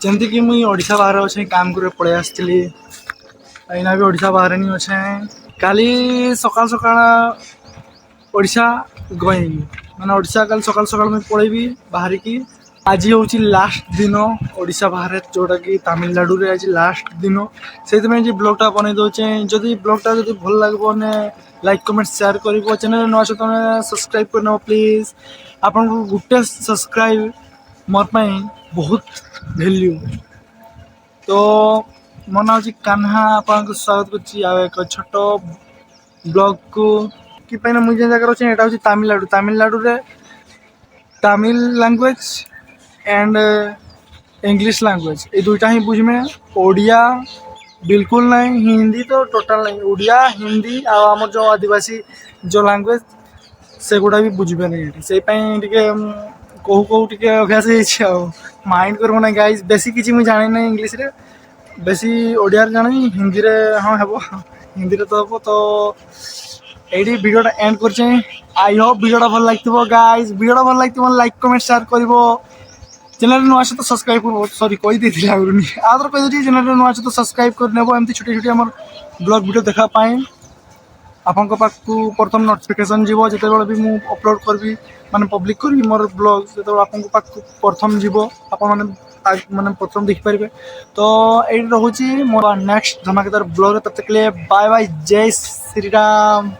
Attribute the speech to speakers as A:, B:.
A: ଯେମିତିକି ମୁଇଁ ଓଡ଼ିଶା ବାହାରେ ଅଛେ କାମ କରି ପଳେଇ ଆସିଥିଲି ଏଇନା ବି ଓଡ଼ିଶା ବାହାରେ ନି ଅଛେ କାଲି ସକାଳ ସକାଳ ଓଡ଼ିଶା ଗଇବି ମାନେ ଓଡ଼ିଶା କାଲି ସକାଳୁ ସକାଳୁ ମୁଇଁ ପଳେଇବି ବାହାରିକି ଆଜି ହେଉଛି ଲାଷ୍ଟ ଦିନ ଓଡ଼ିଶା ବାହାରେ ଯେଉଁଟାକି ତାମିଲନାଡ଼ୁରେ ଆଜି ଲାଷ୍ଟ ଦିନ ସେଇଥିପାଇଁ ଯେ ବ୍ଲଗ୍ଟା ବନେଇ ଦେଉଛେ ଯଦି ବ୍ଲଗ୍ଟା ଯଦି ଭଲ ଲାଗିବ ମାନେ ଲାଇକ୍ କମେଣ୍ଟ ସେୟାର କରିବ ଚ୍ୟାନେଲ୍ ନୂଆ ଅଛ ତମେ ସବସ୍କ୍ରାଇବ୍ କରିନେବ ପ୍ଲିଜ୍ ଆପଣଙ୍କୁ ଗୋଟେ ସବସ୍କ୍ରାଇବ୍ ମୋର ପାଇଁ ବହୁତ ଭ୍ୟାଲ୍ୟୁ ତ ମୋ ନାଁ ହେଉଛି କାହ୍ନା ଆପଣଙ୍କୁ ସ୍ୱାଗତ କରୁଛି ଆଉ ଏକ ଛୋଟ ବ୍ଲଗ୍କୁ କି ପାଇଁ ନା ମୁଇଁ ଯେନ୍ ଜାଗାରେ ଅଛେ ଏଇଟା ହେଉଛି ତାମିଲନାଡ଼ୁରେ Tamil language and English language ये दुईटा ही बुझमे ओडिया बिल्कुल नहीं हिंदी तो टोटाल नहीं ओडिया हिंदी आम जो आदिवासी जो लैंग्वेज से गुड़ा भी बुझे नहीं से कहू कहू टे अभ्यास माइंड कर ना गाइज बेसी किसी मुझे जाने ना इंग्लीश रे बेसी ओडिया जानी हिंदी रे हाँ हे हिंदी रे तो हम तो ये वीडियोटा एंड कर आई होप वीडियोटा भल लगे गाइज वीडियोटा भल लगे लाइक कमेंट शेयर कर चैनल नुआ तो सब्सक्राइब कर सॉरी कही आगुरी आदर कही चैनल नुआ तो सब्सक्राइब कर नेब एमती छोटी छोटी आम ब्लॉग वीडियो देखापाई आपण पाखक प्रथम नोटिफिकेशन जीव जिते भी मुझे अपलोड करी माने पब्लिक करी मोर ब्लॉग जो आप प्रथम जीव आपने प्रथम देखिपारे तो ये रोचे मोर नेक्स्ट धमाकेदार ब्लॉग तब तक लिए बाय बाय जय श्री राम।